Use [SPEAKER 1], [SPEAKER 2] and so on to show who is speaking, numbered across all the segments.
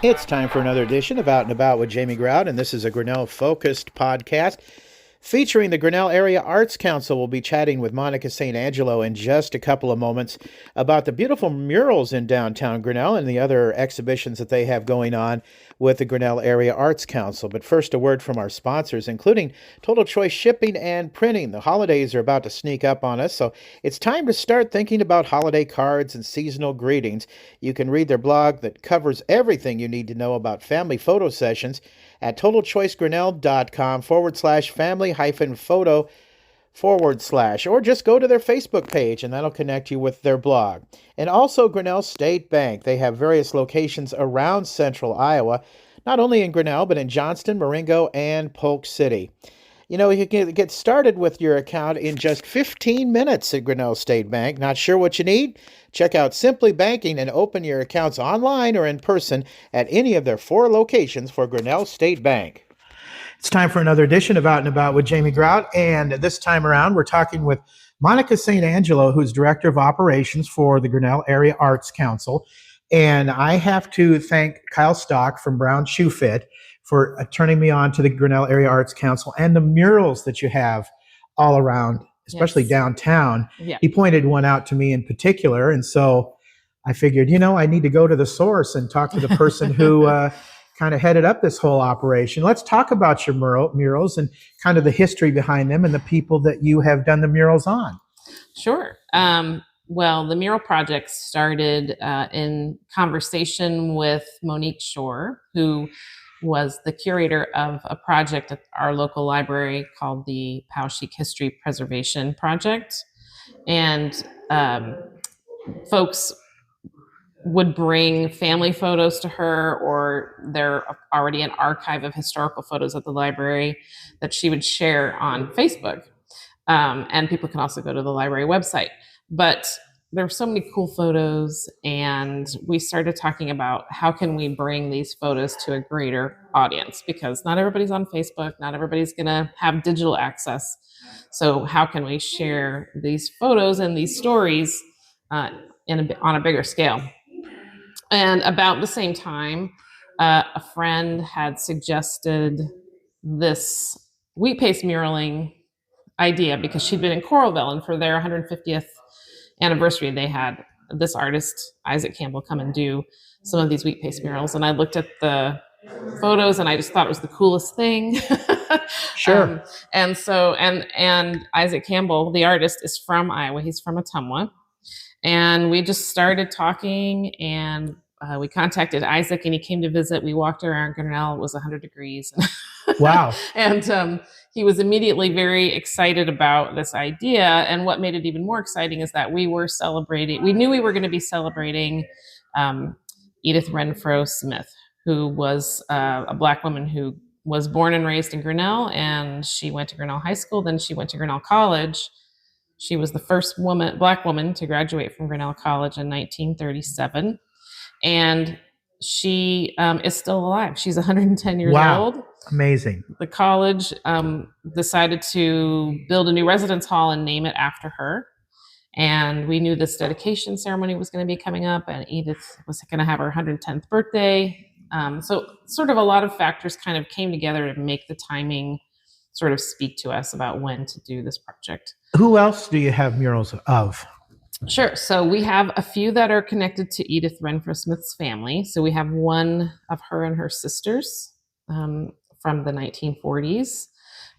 [SPEAKER 1] It's time for another edition of Out and About with Jamie Grout, and this is a Grinnell-focused podcast featuring the Grinnell Area Arts Council. We'll be chatting with Monica St Angelo in just a couple of moments about the beautiful murals in downtown Grinnell and the other exhibitions that they have going on with the Grinnell Area Arts Council. But first, a word from our sponsors, including Total Choice Shipping and Printing. The holidays are about to sneak up on us, so it's time to start thinking about holiday cards and seasonal greetings. You can read their blog that covers everything you need to know about family photo sessions at totalchoicegrinnell.com/family-photo/ or just go to their Facebook page and that'll connect you with their blog. And also Grinnell State Bank. They have various locations around central Iowa, not only in Grinnell, but in Johnston, Marengo, and Polk City. You know, you can get started with your account in just 15 minutes at Grinnell State Bank. Not sure what you need? Check out Simply Banking and open your accounts online or in person at any of their 4 locations for Grinnell State Bank. It's time for another edition of Out and About with Jamie Grout, and this time around we're talking with Monica St Angelo, who's Director of Operations for the Grinnell Area Arts Council. And I have to thank Kyle Stock from Brown Shoe Fit for turning me on to the Grinnell Area Arts Council and the murals that you have all around, especially downtown. Yeah. He pointed one out to me in particular, and so I figured, I need to go to the source and talk to the person who kind of headed up this whole operation. Let's talk about your murals and kind of the history behind them and the people that you have done the murals on.
[SPEAKER 2] Sure. Well, the mural project started in conversation with Monique Shore, who was the curator of a project at our local library called the Poweshiek History Preservation Project. And folks would bring family photos to her, or there already an archive of historical photos at the library that she would share on Facebook. And people can also go to the library website. But there were so many cool photos, and we started talking about how can we bring these photos to a greater audience, because not everybody's on Facebook, not everybody's going to have digital access. So how can we share these photos and these stories on a bigger scale? And about the same time, a friend had suggested this wheat paste muraling idea because she'd been in Coralville, and for their 150th anniversary, they had this artist, Isaac Campbell, come and do some of these wheat paste murals. And I looked at the photos and I just thought it was the coolest thing.
[SPEAKER 1] Sure.
[SPEAKER 2] And Isaac Campbell, the artist, is from Iowa. He's from Ottumwa. And we just started talking, and we contacted Isaac, and he came to visit. We walked around Grinnell. It was 100 degrees.
[SPEAKER 1] Wow.
[SPEAKER 2] And he was immediately very excited about this idea. And what made it even more exciting is that we were celebrating. We knew we were going to be celebrating Edith Renfro Smith, who was a Black woman who was born and raised in Grinnell, and she went to Grinnell High School. Then she went to Grinnell College. She was the first Black woman to graduate from Grinnell College in 1937. And she is still alive. She's 110 years old.
[SPEAKER 1] Amazing.
[SPEAKER 2] The college decided to build a new residence hall and name it after her. And we knew this dedication ceremony was going to be coming up, and Edith was going to have her 110th birthday. So sort of a lot of factors kind of came together to make the timing sort of speak to us about when to do this project.
[SPEAKER 1] Who else do you have murals of?
[SPEAKER 2] Sure. So we have a few that are connected to Edith Renfro Smith's family. So we have one of her and her sisters from the 1940s.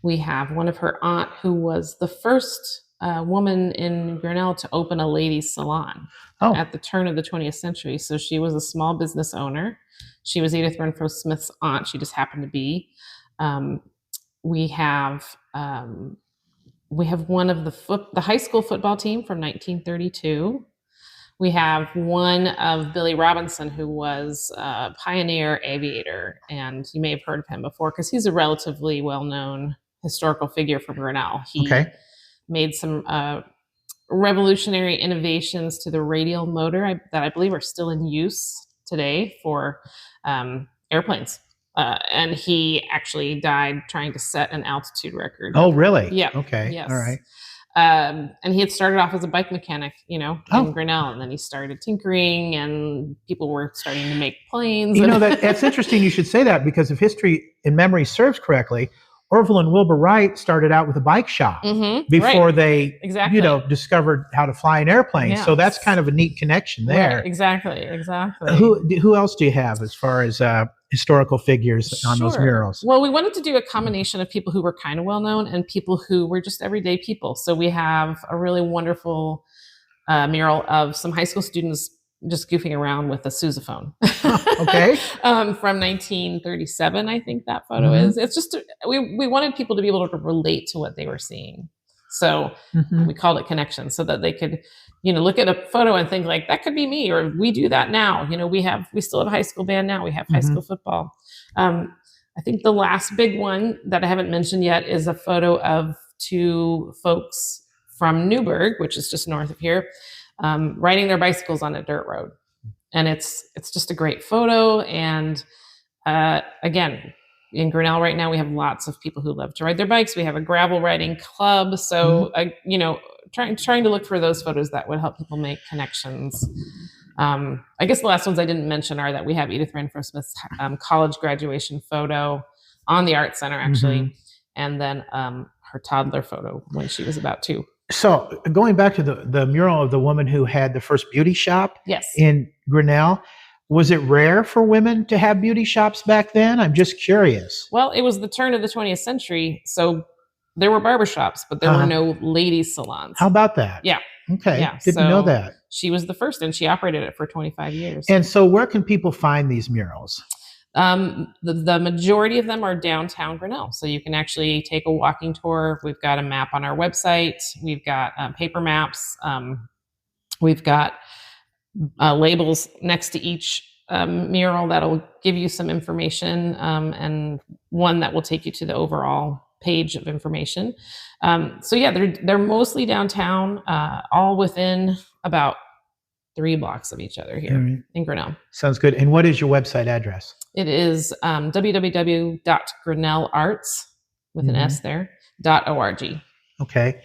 [SPEAKER 2] We have one of her aunt, who was the first woman in Grinnell to open a ladies' salon at the turn of the 20th century. So she was a small business owner. She was Edith Renfro Smith's aunt. She just happened to be. We have one of the high school football team from 1932. We have one of Billy Robinson, who was a pioneer aviator, and you may have heard of him before because he's a relatively well-known historical figure from Grinnell. He made some revolutionary innovations to the radial motor that I believe are still in use today for airplanes. And he actually died trying to set an altitude record.
[SPEAKER 1] Oh, really?
[SPEAKER 2] Yeah.
[SPEAKER 1] Okay.
[SPEAKER 2] Yes.
[SPEAKER 1] All right.
[SPEAKER 2] And he had started off as a bike mechanic, in Grinnell, and then he started tinkering, and people were starting to make planes.
[SPEAKER 1] That's interesting you should say that, because if history and memory serves correctly, Orville and Wilbur Wright started out with a bike shop before they, discovered how to fly an airplane. Yeah. So that's kind of a neat connection there.
[SPEAKER 2] Right. Exactly.
[SPEAKER 1] Who else do you have as far as historical figures on those murals?
[SPEAKER 2] Well, we wanted to do a combination of people who were kind of well known and people who were just everyday people. So we have a really wonderful mural of some high school students just goofing around with a sousaphone.
[SPEAKER 1] Okay.
[SPEAKER 2] From 1937, I think that photo is. It's just, we wanted people to be able to relate to what they were seeing. So we called it Connection, so that they could, look at a photo and think like, that could be me, or we do that now. We still have a high school band now. We have high school football. I think the last big one that I haven't mentioned yet is a photo of two folks from Newburgh, which is just north of here, riding their bicycles on a dirt road. And it's just a great photo. And again, in Grinnell right now, we have lots of people who love to ride their bikes. We have a gravel riding club. So, trying to look for those photos that would help people make connections. I guess the last ones I didn't mention are that we have Edith Renfro Smith's college graduation photo on the Art Center, actually. And then her toddler photo when she was about 2.
[SPEAKER 1] So going back to the mural of the woman who had the first beauty shop in Grinnell, was it rare for women to have beauty shops back then? I'm just curious.
[SPEAKER 2] Well, it was the turn of the 20th century, so there were barbershops, but there were no ladies' salons.
[SPEAKER 1] How about that?
[SPEAKER 2] Yeah.
[SPEAKER 1] Okay. Yeah. Didn't know that.
[SPEAKER 2] She was the first, and she operated it for 25 years.
[SPEAKER 1] And so where can people find these murals?
[SPEAKER 2] The majority of them are downtown Grinnell. So you can actually take a walking tour. We've got a map on our website. We've got paper maps. We've got labels next to each mural that'll give you some information, and one that will take you to the overall page of information. So yeah, they're mostly downtown, all within about 3 blocks of each other here in Grinnell.
[SPEAKER 1] Sounds good. And what is your website address?
[SPEAKER 2] It is www.grinellarts with an S there, .org.
[SPEAKER 1] Okay.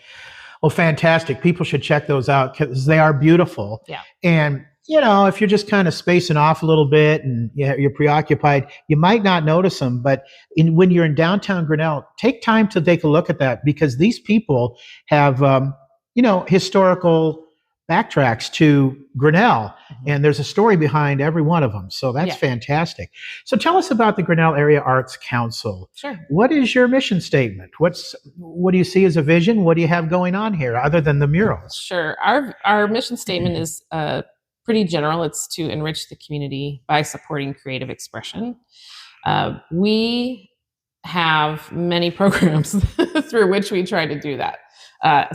[SPEAKER 1] Well, fantastic. People should check those out because they are beautiful.
[SPEAKER 2] Yeah.
[SPEAKER 1] And, if you're just kind of spacing off a little bit and you're preoccupied, you might not notice them. But when you're in downtown Grinnell, take time to take a look at that, because these people have, historical backtracks to Grinnell, and there's a story behind every one of them. So that's fantastic. So tell us about the Grinnell Area Arts Council.
[SPEAKER 2] Sure.
[SPEAKER 1] What is your mission statement? What do you see as a vision? What do you have going on here other than the murals?
[SPEAKER 2] Sure. Our mission statement is pretty general. It's to enrich the community by supporting creative expression. We have many programs through which we try to do that.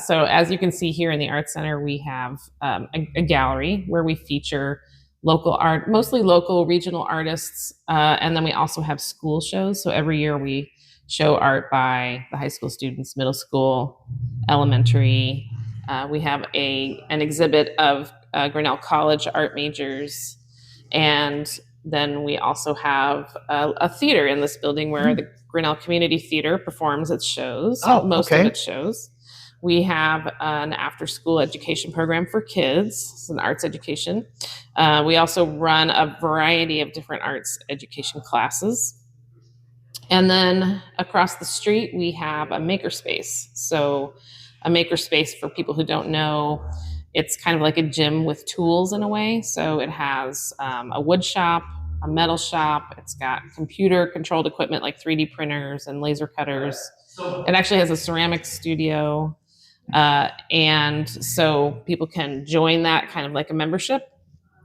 [SPEAKER 2] So as you can see here in the Arts Center, we have a gallery where we feature local art, mostly local regional artists. And then we also have school shows. So every year we show art by the high school students, middle school, elementary. We have an exhibit of Grinnell College art majors. And then we also have a theater in this building where the Grinnell Community Theater performs its shows, most of its shows. We have an after-school education program for kids. It's an arts education. We also run a variety of different arts education classes. And then across the street, we have a makerspace. So a makerspace, for people who don't know, it's kind of like a gym with tools in a way. So it has a wood shop, a metal shop. It's got computer-controlled equipment like 3D printers and laser cutters. It actually has a ceramics studio. And so people can join that kind of like a membership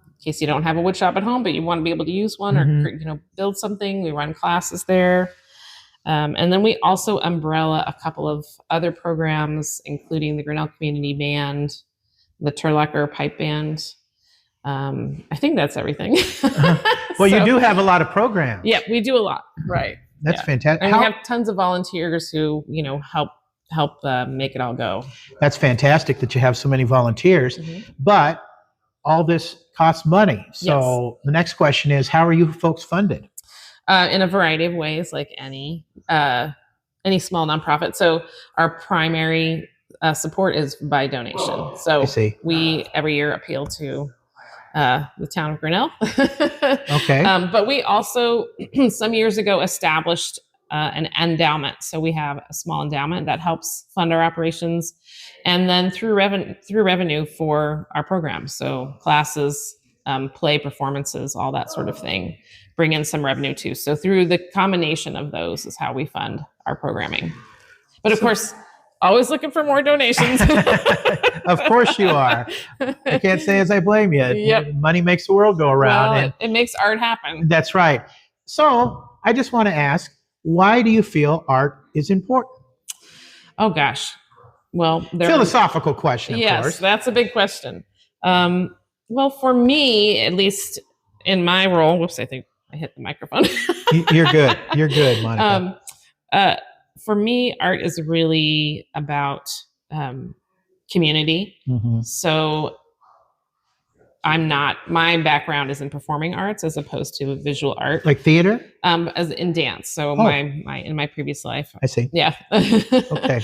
[SPEAKER 2] in case you don't have a wood shop at home, but you want to be able to use one or build something. We run classes there. And then we also umbrella a couple of other programs, including the Grinnell Community Band, the Turlocker Pipe Band. I think that's everything.
[SPEAKER 1] Well, you do have a lot of programs.
[SPEAKER 2] Yeah, we do a lot. Right.
[SPEAKER 1] That's fantastic.
[SPEAKER 2] And we have tons of volunteers who, help make it all go.
[SPEAKER 1] That's fantastic that you have so many volunteers, but all this costs money. So the next question is, how are you folks funded?
[SPEAKER 2] In a variety of ways, like any small nonprofit. So our primary support is by donation.
[SPEAKER 1] I
[SPEAKER 2] So
[SPEAKER 1] see.
[SPEAKER 2] we every year appeal to the town of Grinnell.
[SPEAKER 1] Okay.
[SPEAKER 2] But we also some years ago established an endowment. So we have a small endowment that helps fund our operations, and then through revenue for our programs. So classes, play performances, all that sort of thing, bring in some revenue too. So through the combination of those is how we fund our programming. But of course, always looking for more donations.
[SPEAKER 1] Of course you are. I can't say as I blame you.
[SPEAKER 2] Yep.
[SPEAKER 1] Money makes the world go around.
[SPEAKER 2] Well,
[SPEAKER 1] And
[SPEAKER 2] it makes art happen.
[SPEAKER 1] that's right. So I just want to ask, why do you feel art is important?
[SPEAKER 2] Oh gosh. Well,
[SPEAKER 1] Philosophical question, of
[SPEAKER 2] yes,
[SPEAKER 1] course.
[SPEAKER 2] that's a big question. Well, for me, at least in my role, whoops, I think I hit the microphone.
[SPEAKER 1] You're good. You're good, Monica.
[SPEAKER 2] For me, art is really about community.
[SPEAKER 1] Mm-hmm.
[SPEAKER 2] So my background is in performing arts as opposed to visual art.
[SPEAKER 1] Like theater?
[SPEAKER 2] As in dance. So in my previous life.
[SPEAKER 1] I see.
[SPEAKER 2] Yeah.
[SPEAKER 1] Okay.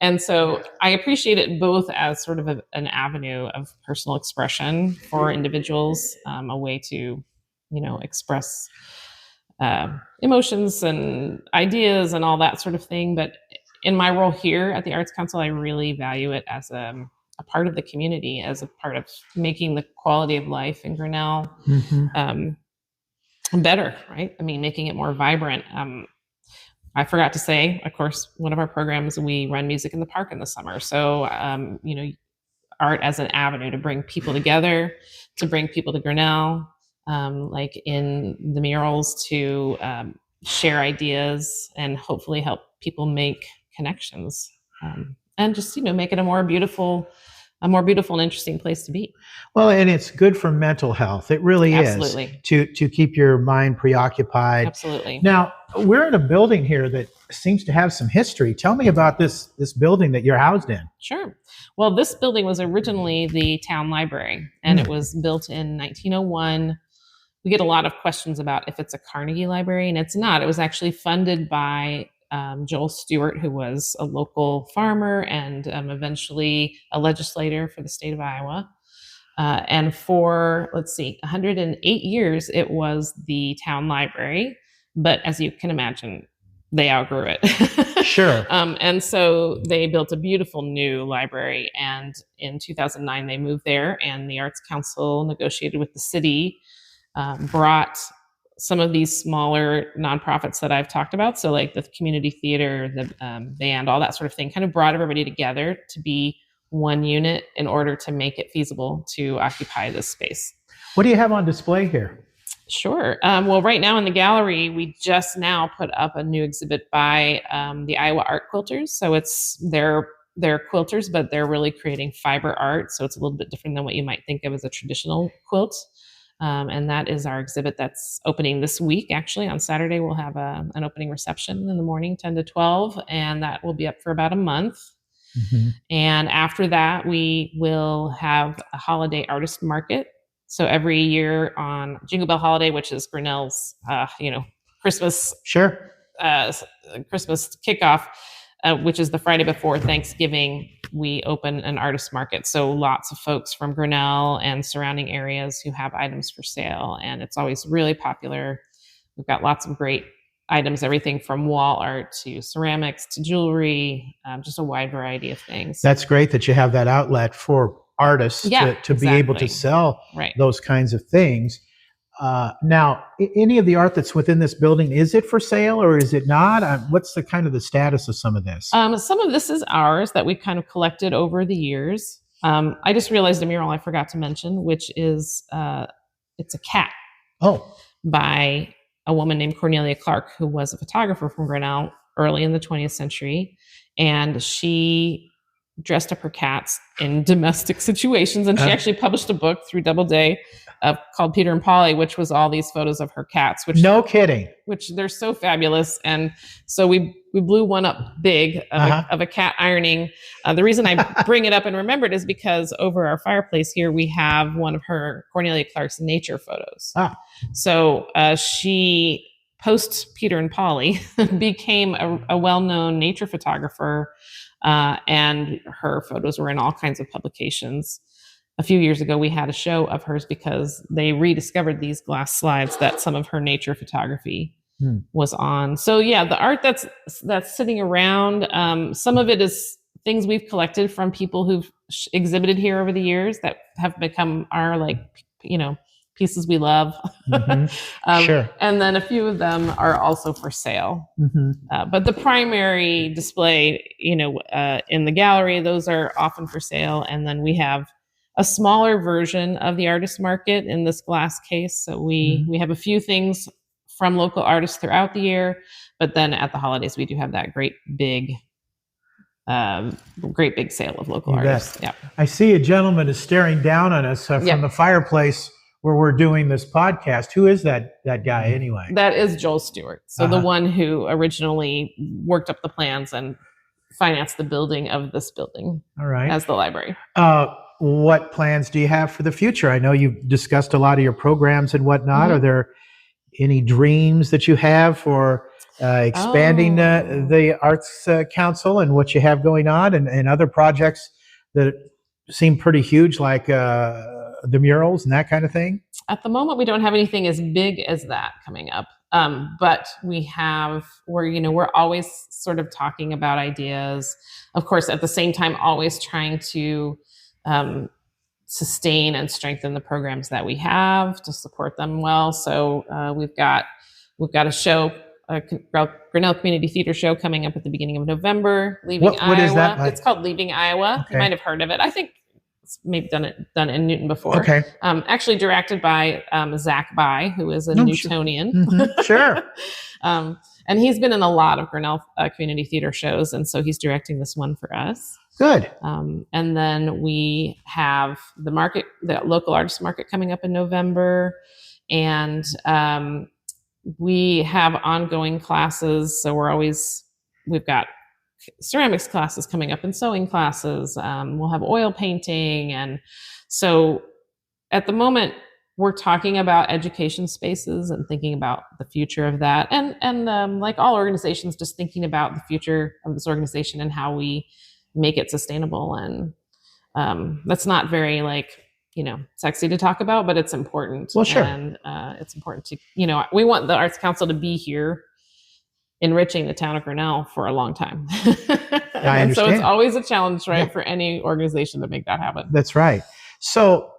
[SPEAKER 2] And so I appreciate it both as sort of an avenue of personal expression for individuals, a way to, express emotions and ideas and all that sort of thing. But in my role here at the Arts Council, I really value it as a part of the community, as a part of making the quality of life in Grinnell better, right? I mean, making it more vibrant. I forgot to say, of course, one of our programs, we run music in the park in the summer. So, art as an avenue to bring people together, to bring people to Grinnell, like in the murals, to share ideas and hopefully help people make connections, and just, make it a more beautiful and interesting place to be.
[SPEAKER 1] Well, and it's good for mental health. It really
[SPEAKER 2] Absolutely.
[SPEAKER 1] is to keep your mind preoccupied.
[SPEAKER 2] Absolutely.
[SPEAKER 1] Now, we're in a building here that seems to have some history. Tell me about this building that you're housed in.
[SPEAKER 2] Sure. Well, this building was originally the town library, and it was built in 1901. We get a lot of questions about if it's a Carnegie library, and it's not. It was actually funded by Joel Stewart, who was a local farmer and eventually a legislator for the state of Iowa. And for, 108 years, it was the town library. But as you can imagine, they outgrew it.
[SPEAKER 1] Sure.
[SPEAKER 2] And so they built a beautiful new library. And in 2009, they moved there, and the Arts Council negotiated with the city, brought some of these smaller nonprofits that I've talked about. So like the community theater, the band, all that sort of thing, kind of brought everybody together to be one unit in order to make it feasible to occupy this space.
[SPEAKER 1] What do you have on display here?
[SPEAKER 2] Sure. Well, right now in the gallery, we just now put up a new exhibit by the Iowa Art Quilters. So they're quilters, but they're really creating fiber art. So it's a little bit different than what you might think of as a traditional quilt. And that is our exhibit that's opening this week. Actually, on Saturday, we'll have an opening reception in the morning, 10 to 12, and that will be up for about a month. Mm-hmm. And after that, we will have a holiday artist market. So every year on Jingle Bell Holiday, which is Grinnell's, Christmas, Christmas kickoff, which is the Friday before Thanksgiving, we open an artist market. So lots of folks from Grinnell and surrounding areas who have items for sale. And it's always really popular. We've got lots of great items, everything from wall art to ceramics to jewelry, just a wide variety of things.
[SPEAKER 1] That's great that you have that outlet for artists to be able to sell those kinds of things. Now, any of the art that's within this building, is it for sale or is it not? What's the kind of the status of some of this?
[SPEAKER 2] Some of this is ours that we've kind of collected over the years. I just realized a mural I forgot to mention, which is it's a cat. By a woman named Cornelia Clark, who was a photographer from Grinnell early in the 20th century. And she dressed up her cats in domestic situations. And she actually published a book through Doubleday called Peter and Polly, which was all these photos of her cats. No
[SPEAKER 1] kidding.
[SPEAKER 2] Which they're so fabulous. And so we blew one up big of a cat ironing. The reason I bring it up and remember it is because over our fireplace here, we have one of her Cornelia Clark's nature photos. So she, post Peter and Polly, became a well-known nature photographer And her photos were in all kinds of publications. A few years ago, we had a show of hers because they rediscovered these glass slides that some of her nature photography was on. So yeah, the art that's sitting around, some of it is things we've collected from people who've exhibited here over the years that have become our, like, pieces we love.
[SPEAKER 1] Sure.
[SPEAKER 2] And then a few of them are also for sale. But the primary display, in the gallery, those are often for sale. And then we have a smaller version of the artist market in this glass case. So we have a few things from local artists throughout the year, but then at the holidays, we do have that great big sale of local artists. Yeah.
[SPEAKER 1] I see a gentleman is staring down on us from the fireplace where we're doing this podcast. Who is that guy anyway?
[SPEAKER 2] That is Joel Stewart. So the one who originally worked up the plans and financed the building of this building.
[SPEAKER 1] All right.
[SPEAKER 2] As the library.
[SPEAKER 1] What plans do you have for the future? I know you've discussed a lot of your programs and whatnot. Are there any dreams that you have for expanding the Arts Council and what you have going on, and other projects that seem pretty huge, like the murals and that kind of thing?
[SPEAKER 2] At the moment, we don't have anything as big as that coming up. But we're always sort of talking about ideas. Of course, at the same time, always trying to sustain and strengthen the programs that we have to support them well. So we've got a show, a Grinnell Community Theater show coming up at the beginning of November. Leaving Iowa.
[SPEAKER 1] What is that like?
[SPEAKER 2] It's called Leaving Iowa.
[SPEAKER 1] Okay.
[SPEAKER 2] You might have heard of it. I think it's maybe done in Newton before.
[SPEAKER 1] Okay.
[SPEAKER 2] Actually directed by Zach By, who is a Newtonian.
[SPEAKER 1] Sure.
[SPEAKER 2] And he's been in a lot of Grinnell Community Theater shows, and so he's directing this one for us.
[SPEAKER 1] Good.
[SPEAKER 2] And then we have the local artist market coming up in November, and we have ongoing classes. So we've got ceramics classes coming up and sewing classes. We'll have oil painting, and so at the moment we're talking about education spaces and thinking about the future of that, and like all organizations, just thinking about the future of this organization and how we make it sustainable. And that's not very sexy to talk about, but it's important.
[SPEAKER 1] Well, sure.
[SPEAKER 2] And it's important to, we want the Arts Council to be here enriching the town of Grinnell for a long time.
[SPEAKER 1] I understand.
[SPEAKER 2] So it's always a challenge, right, for any organization to make that happen.
[SPEAKER 1] That's right. So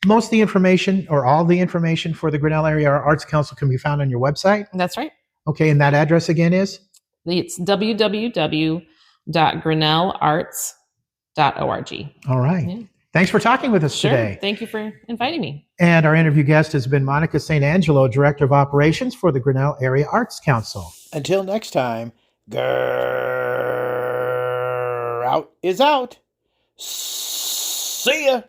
[SPEAKER 1] most of the information, or all the information, for the Grinnell Area Arts Council can be found on your website?
[SPEAKER 2] That's right.
[SPEAKER 1] Okay, and that address again is?
[SPEAKER 2] It's www.grinellarts.org.
[SPEAKER 1] All right. Yeah. Thanks for talking with us today.
[SPEAKER 2] Thank you for inviting me.
[SPEAKER 1] And our interview guest has been Monica St Angelo, Director of Operations for the Grinnell Area Arts Council. Until next time, out is out. See ya.